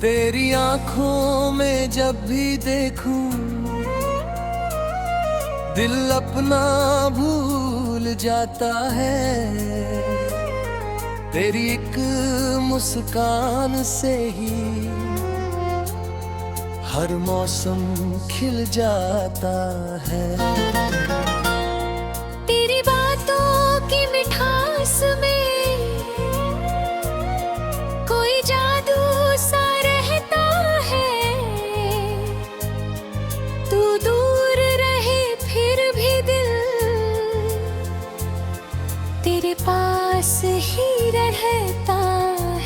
तेरी आंखों में जब भी देखूं दिल अपना भूल जाता है। तेरी एक मुस्कान से ही हर मौसम खिल जाता है। तेरी बातों की मिठास में कोई जादू सा रहता है। तू दूर रहे फिर भी दिल तेरे पास ही रहता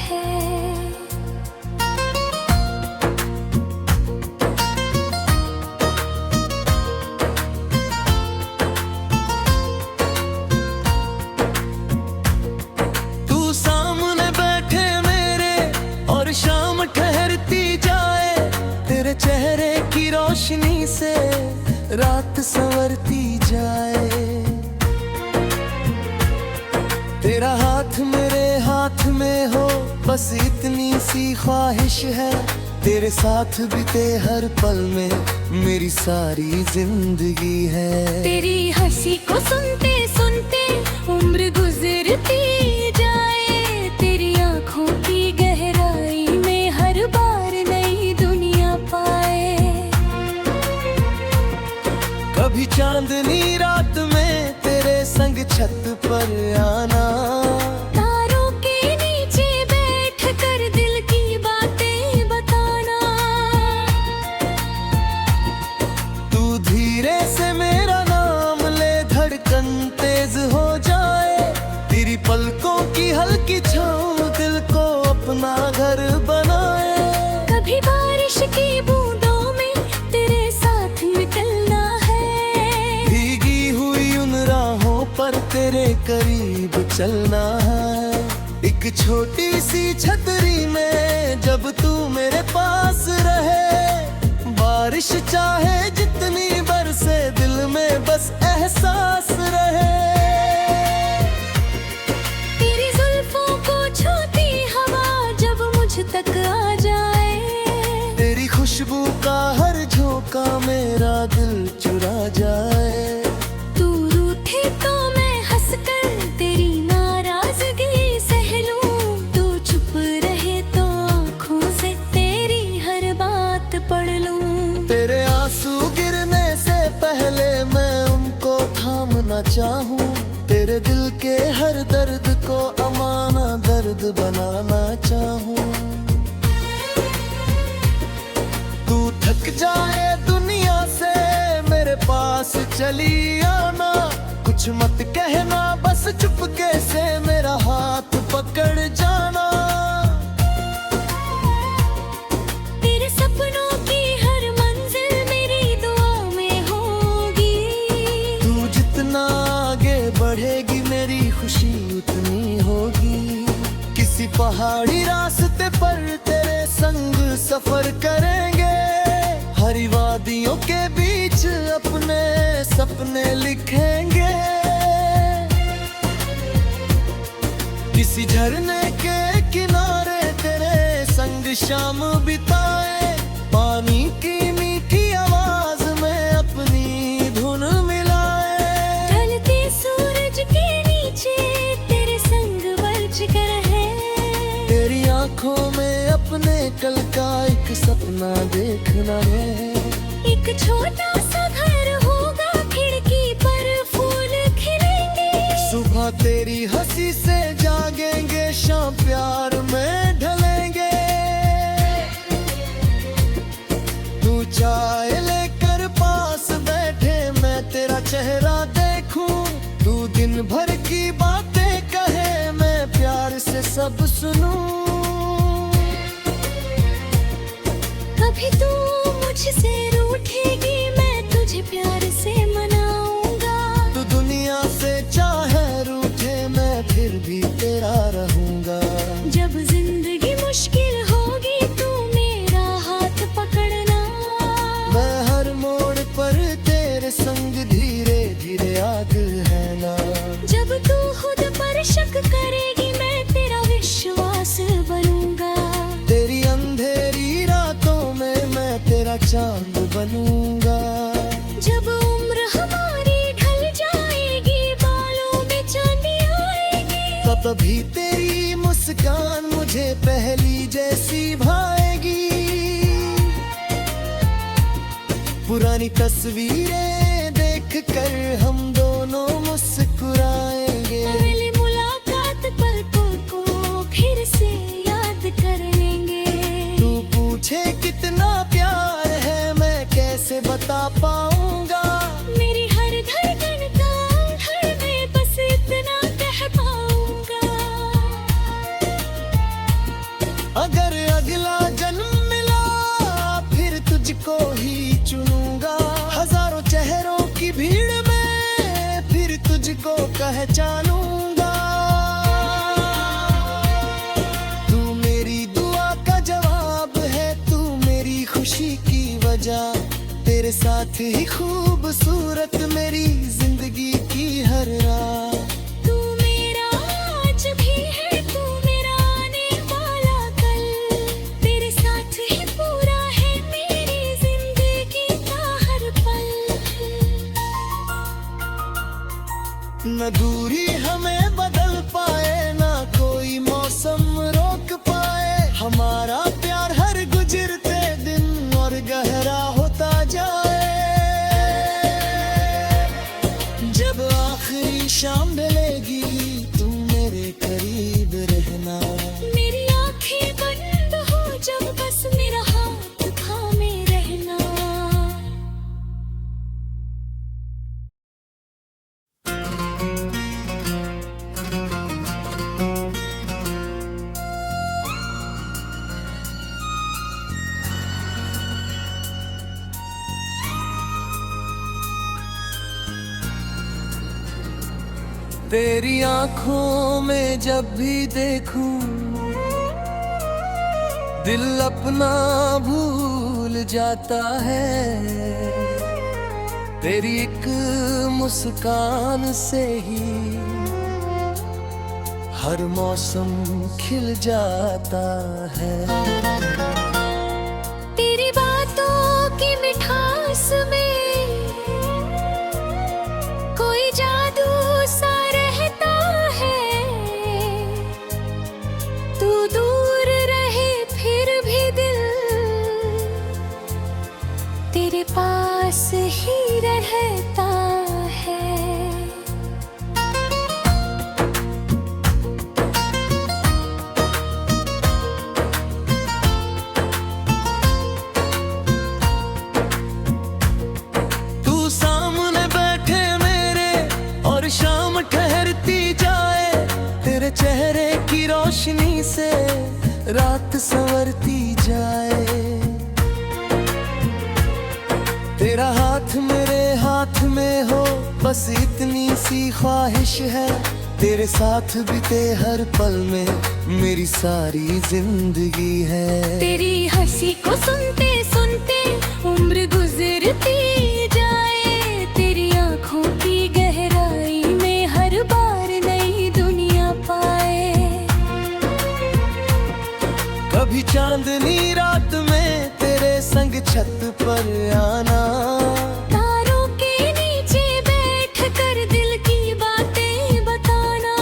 है। शाम ठहरती जाए तेरे चेहरे की रोशनी से रात संवरती जाए। तेरा हाथ मेरे हाथ में हो बस इतनी सी ख्वाहिश है। तेरे साथ बीते हर पल में मेरी सारी जिंदगी है। तेरी हंसी को सुनते सुनते उम्र गुजरती जाए। तेरी आंखों की गहराई में हर बार नई दुनिया पाए। कभी चांदनी रात में तेरे संग छत पर आना, तारों के नीचे बैठ कर दिल की बातें बताना। तू धीरे से मेरा नाम ले धड़कन तेज हो जाए। तेरी पलकों की हल्की छाँव दिल को अपना घर बनाए। कभी बारिश की बूंदों में तेरे साथ निकलना है। भीगी हुई उन राहों पर तेरे करीब चलना है। एक छोटी सी छतरी में जब तू मेरे पास रहे। बारिश चाहे जितनी बरसे दिल में बस एहसास रहे। तेरी जुल्फों को छूती हवा जब मुझ तक आ जाए। तेरी खुशबू का हर झोंका मेरा दिल चुरा जाए। तू रूठे तो मैं हंसकर तेरी नाराजगी सह लूं। तू चुप रहे तो आँखों से तेरी हर बात पढ़ लूं। तेरे आंसू गिरने से पहले मैं उनको थामना चाहूं। तेरे दिल के हर दर्द को अमाना दर्द बनाना चाहूं। तू थक जाए दुनिया से मेरे पास चली आना। कुछ मत कहना बस चुपके से मेरा हाथ पकड़ जाना। तेरे सपनों की हर मंजिल मेरी दुआ में होगी। तू जितना आगे बढ़ेगी मेरी खुशी उतनी होगी। किसी पहाड़ी रास्ते पर तेरे संग सफर करेंगे। हरी वादियों के बीच अपने सपने लिखेंगे। किसी झरने के किनारे तेरे संग शाम बिताए। पानी की मीठी आवाज में अपनी धुन मिलाए। ढलते सूरज के नीचे तेरे संग बच कर है। तेरी आंखों में अपने कल का एक सपना देखना है। एक छोटा सा घर होगा खिड़की पर फूल खिलेंगे। सुबह तेरी हंसी से जागेंगे शाम प्यार में ढलेंगे। तू चाय लेकर पास बैठे मैं तेरा चेहरा देखूं। तू दिन भर की बातें कहे मैं प्यार से सब सुनूं। कभी तू मुझसे रूठेगी मैं तुझे प्यार से मनाऊंगा। तू दुनिया से चाहे रूठे मैं फिर भी तेरा रहूंगा। जब जिंदगी मुश्किल होगी तू मेरा हाथ पकड़ना। मैं हर मोड़ पर तेरे संग धीरे धीरे आगे है ना। जब तू खुद पर शक करेगी मैं तेरा विश्वास बनूंगा। तेरी अंधेरी चांद बनूंगा। जब उम्र हमारी ढल जाएगी, बालों में चांदी आएगी, तभी तेरी मुस्कान मुझे पहली जैसी भाएगी। पुरानी तस्वीरें देख कर हम दोनों मुस्कुराएंगे। पहली मुलाकात पलकों को फिर से याद कर लेंगे। तू पूछे कितना प्यार है, मैं कैसे बता पाऊंगा। मेरी हर धड़कन का हर में बस इतना कह पाऊंगा। अगर अगला जन्म मिला फिर तुझको ही चुनूंगा। हजारों चेहरों की भीड़ में फिर तुझको पहचानूंगा। तू मेरी दुआ का जवाब है, तू मेरी खुशी की वजह। तेरे साथ ही खूबसूरत मेरी जिंदगी की हर रात। तू मेरा आज भी है, तू मेरा आने वाला कल। तेरे साथ ही पूरा है मेरी जिंदगी का हर पल। न दूरी हमें बदल पाए, ना कोई मौसम रोक पाए। हमारा प्यार हर गुजरते दिन और गहरा होता जाए। जब आखिरी शाम ढलेगी तू मेरे करीब रहना। मेरी आंखें बंद हो जब बस मेरा हाथ थामे रहना। तेरी आंखों में जब भी देखूं, दिल अपना भूल जाता है। तेरी एक मुस्कान से ही हर मौसम खिल जाता है। तेरी बातों की मिठास में कोई जादू सा रहता है। तू दूर रहे फिर भी दिल तेरे पास ही रहता है। तू सामने बैठे मेरे और शाम ठहरती जाए। तेरे चेहरे की रोशनी से रात संवरती जाए। तेरा हाथ मेरे हाथ में हो, बस इतनी सी ख्वाहिश है। तेरे साथ बीते हर पल में मेरी सारी जिंदगी है। तेरी हंसी को सुनते सुनते उम्र गुजरती जाए। तेरी आंखों की गहराई में हर बार नई दुनिया पाए। कभी चांदनी रात में तेरे संग छत पर आना। तारों के नीचे बैठ कर दिल की बातें बताना।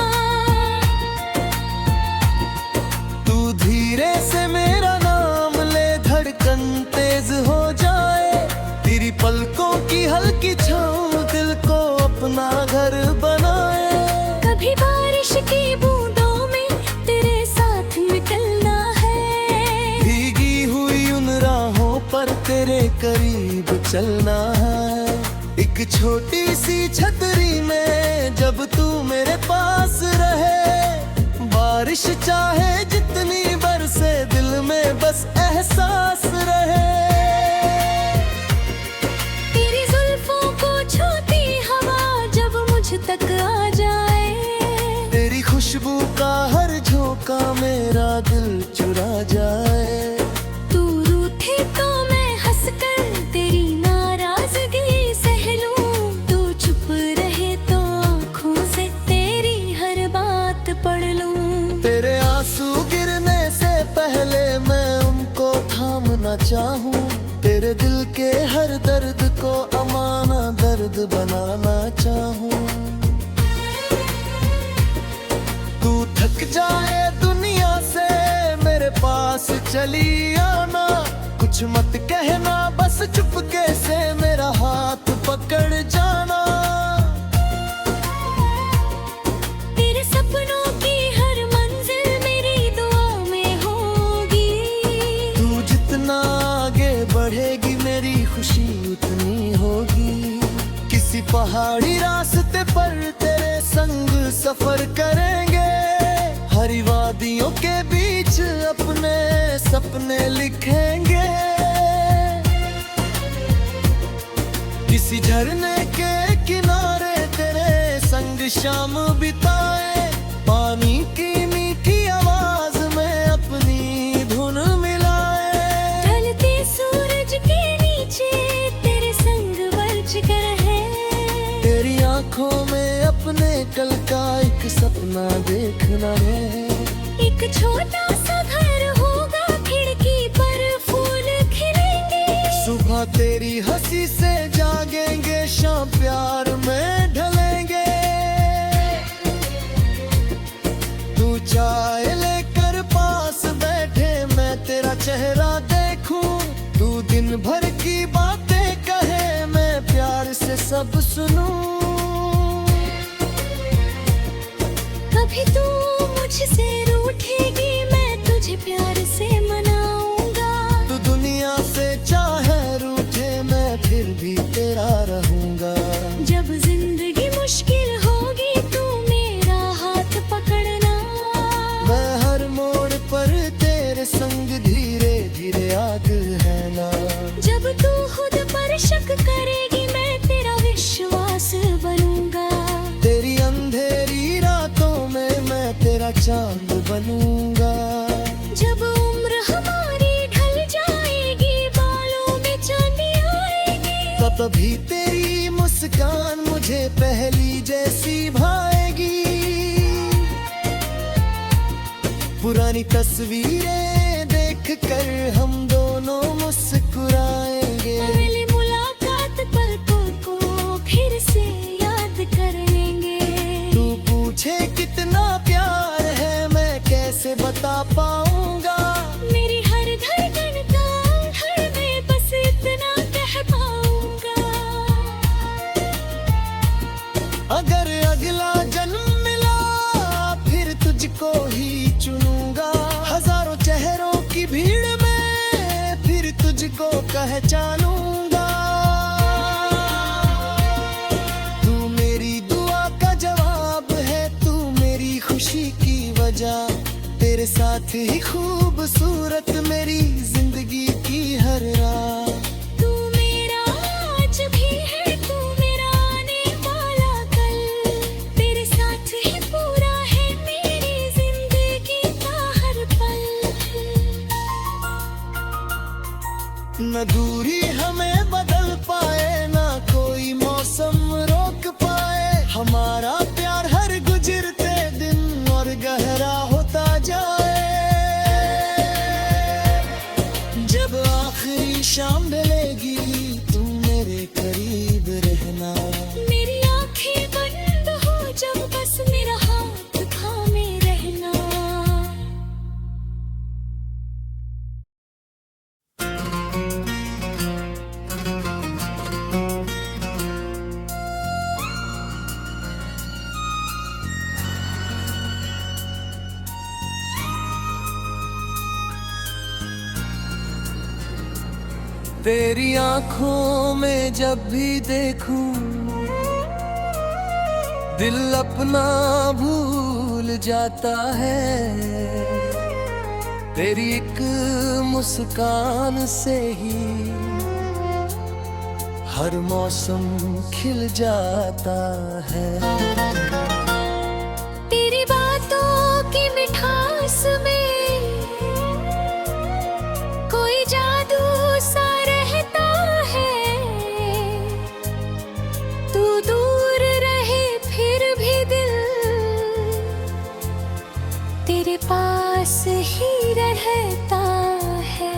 तू धीरे से मेरा नाम ले, धड़कन तेज हो जाए। तेरी पलकों की हल्की छाँव दिल को अपना घर बनाए। कभी बारिश की बूंदों में तेरे साथ निकलना है। भीगी हुई उन राहों पर तेरे करीब चलना है। एक छोटी सी छतरी में जब तू मेरे पास रहे। बारिश चाहे जितनी बरसे दिल में बस एहसास रहे। तेरी जुल्फों को छूती हवा जब मुझ तक आ जाए। तेरी खुशबू का हर झोंका मेरा दिल चुरा जाए। तू रूठे तो मैं हंस कर तेरी नाराजगी सह लूं। तू चुप रहे तो आँखों से तेरी हर बात पढ़ लूं। तेरे आंसू गिरने से पहले मैं उनको थामना चाहूं। तेरे दिल चली आना, कुछ मत कहना, बस चुपके से मेरा हाथ पकड़ जाना। तेरे सपनों की हर मंजिल मेरी दुआ में होगी। तू जितना आगे बढ़ेगी मेरी खुशी उतनी होगी। किसी पहाड़ी रास्ते पर तेरे संग सफर करेंगे, हरी वादियों के बीच अपने सपने लिखेंगे। किसी झरने के किनारे तेरे संग शाम बिताए, पानी की मीठी आवाज में अपनी धुन मिलाए। ढलते सूरज के नीचे तेरे संग वर्ज कर है, तेरी आंखों में अपने कल का एक सपना देखना है। एक छोटा सा घर होगा, खिड़की पर फूल खिलेंगे। सुबह तेरी हंसी से जागेंगे, शाम प्यार में ढलेंगे। तू चाय लेकर पास बैठे, मैं तेरा चेहरा देखूं। तू दिन भर की बातें कहे, मैं प्यार से सब सुनूं। कभी तू मुझसे रूठेगी, मैं तुझे प्यार से मनाऊंगा। तू दुनिया से चाहे रूठे, मैं फिर भी तेरा रहूंगा। जब जिंदगी मुश्किल होगी, तू मेरा हाथ पकड़ना। मैं हर मोड़ पर तेरे संग धीरे धीरे आगे है ना। जब तू खुद पर शक करेगी, मैं तेरा विश्वास बनूंगा। तेरी अंधेरी रातों में मैं तेरा चांद बनूंगा। जब उम्र हमारी ढल जाएगी, बालों में चांदी आएगी, तभी तेरी मुस्कान मुझे पहली जैसी भाएगी। पुरानी तस्वीरें देख कर हम दोनों मुस्कुराएंगे। पहली मुलाकात पलकों को फिर से याद कर लेंगे। तू पूछे कितना प्यार है, मैं कैसे बता पाऊंगा। मेरी हर धड़कन का हर में बस इतना कह पाऊंगा। अगर अगला जन्म मिला, फिर तुझको ही चुनूंगा। हजारों चेहरों की भीड़ में फिर तुझको पहचानूंगा। तू मेरी दुआ का जवाब है, तू मेरी खुशी की वजह। तेरे साथ ही खूबसूरत मेरी जिंदगी की हर रात। तू मेरा आज भी है, तू मेरा आने वाला कल। तेरे साथ ही पूरा है मेरी जिंदगी का हर पल। न दूरी हमें बदल पाए, ना कोई मौसम रोक पाए। हमारा प्यार हर गुजरते दिन और गहरा होता जाए। जब आखिरी शाम ढलेगी, तुम मेरे करीब रहना। मेरी आंखें बंद हो जब, बस मेरा हाथ थामे रहना। तेरी आंखों में जब भी देखूं, दिल अपना भूल जाता है। तेरी एक मुस्कान से ही हर मौसम खिल जाता है। तेरी बातों की मिठास में कोई जादू सा रहता है। तू दूर रहे फिर भी दिल तेरे पास ही रहता है।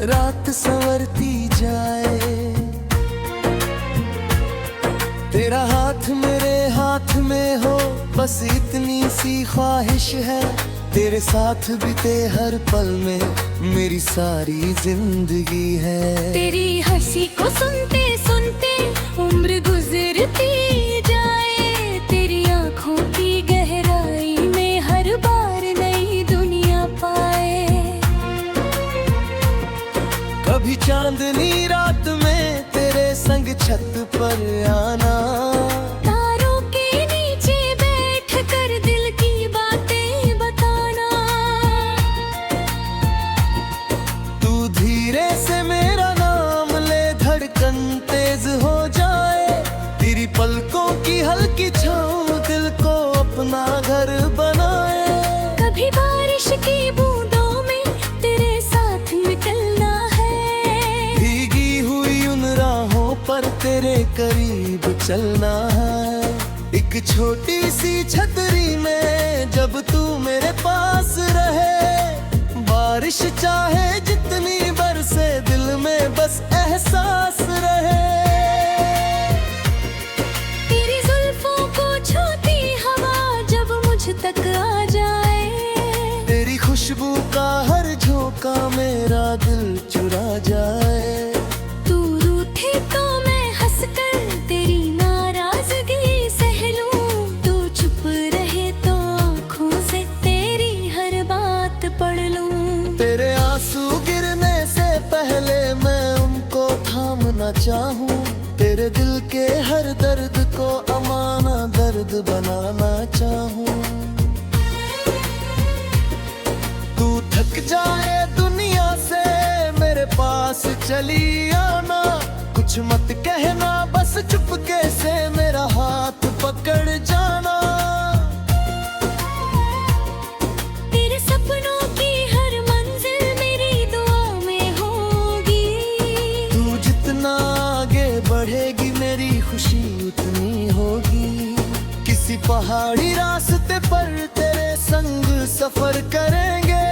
रात संवरती जाए। तेरा हाथ मेरे हाथ में हो, बस इतनी सी ख्वाहिश है। तेरे साथ बीते हर पल में मेरी सारी जिंदगी है। तेरी हंसी को सुनते सुनते उम्र गुजरती जाए। तेरी आंखों की गहराई में हर बार नई दुनिया पाए। कभी चांदनी रात में तेरे संग छत पर आना, तारों के नीचे बैठ कर दिल की बातें बताना। तू धीरे से मेरा नाम ले, धड़कन तेज हो जाए। तेरी पलकों की हल्की छाँव दिल को अपना घर बनाए। कभी बारिश की बूंदों में तेरे साथ निकलना है। भीगी हुई उन राहों पर तेरे करीब चलना है। एक छोटी सी छतरी में जब तू मेरे पास रहे। बारिश चाहे जितनी बरसे, दिल में बस एहसास रहे। तेरी जुल्फों को छूती हवा जब मुझ तक आ जाए। तेरी खुशबू का हर झोंका मेरा दिल चुरा जाए। तू रूठे तो मैं हंस कर तेरी नाराजगी सह लूं। तू चुप रहे तो आँखों से तेरी हर बात पढ़ लूं। तेरे आंसू गिरने से पहले मैं उनको थामना चाहूं। तेरे दिल के हर दर्द को अमाना दर्द बनाना चाहूं। तू थक जाए दुनिया से मेरे पास चली आना। कुछ मत कहना, बस चुपके से मेरा हाथ पकड़ जाना। तेरे सपनों की हर मंजिल मेरी दुआ में होगी। तू जितना आगे बढ़ेगी मेरी खुशी उतनी होगी। किसी पहाड़ी रास्ते पर तेरे संग सफर करेंगे।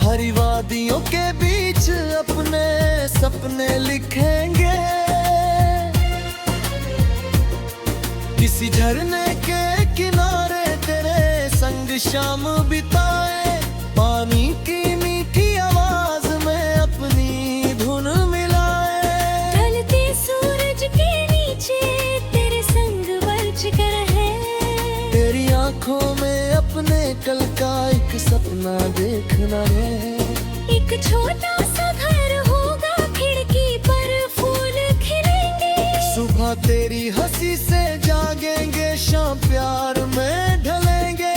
हरी वादियों के बीच अपने सपने लिखेंगे। किसी झरने के किनारे तेरे संग शाम बिताए। पानी की मीठी आवाज में अपनी धुन मिलाए। ढलते सूरज के नीचे तेरे संग बच कर है। तेरी आंखों में अपने कल का एक सपना देखना है। एक छोटा सा घर होगा, खिड़की पर फूल खिलेंगे। सुबह तेरी हंसी से जागेंगे, शाम प्यार में ढलेंगे।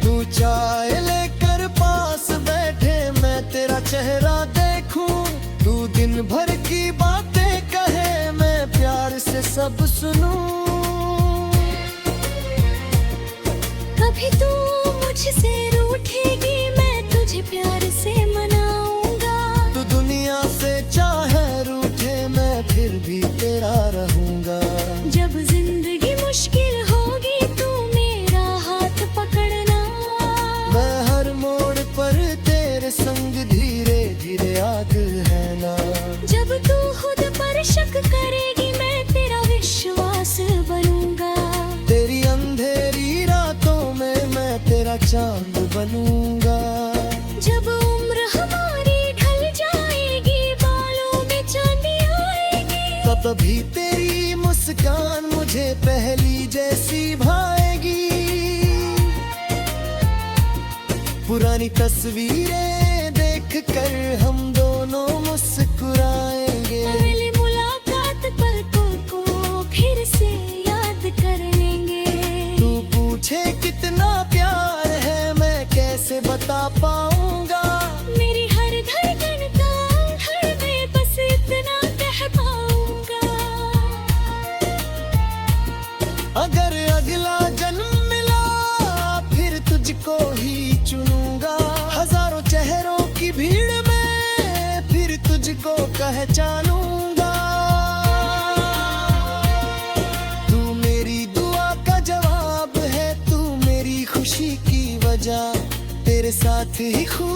तू चाय लेकर पास बैठे, मैं तेरा चेहरा देखूं। तू दिन भर की बातें कहे, मैं प्यार से सब सुनूं। कभी तू मुझसे रूठेगी, मैं तुझे प्यार से मनाऊंगा। तू दुनिया से चाहे रूठे, मैं फिर भी तेरा रहूंगा। जब जिंदगी मुश्किल होगी तू मेरा हाथ पकड़ना। मैं हर मोड़ पर तेरे संग धीरे धीरे याद है ना। जब तू खुद पर शक करेगी, मैं तेरा विश्वास बनूंगा। तेरी अंधेरी रातों में मैं तेरा चांद बनूंगा। जब उम्र हमारी ढल जाएगी, बालों में चांदी आएगी। तभी तेरी मुस्कान मुझे पहली जैसी भाएगी। पुरानी तस्वीरें देख कर हम दोनों मुस्कुराएंगे। अगली मुलाकात पलकों को फिर से याद कर लेंगे। तू पूछे कितना प्यार है, मैं कैसे बता पाऊंगा। मेरी हर धड़कन का हर में बस इतना कह पाऊंगा। अगर अगला जन्म मिला फिर तुझको ही चुनूंगा। हजारों चेहरों की भीड़ में फिर तुझको पहचानूंगा। तू मेरी दुआ का जवाब है, तू मेरी खुशी की वजह। तेरे साथ ही खुश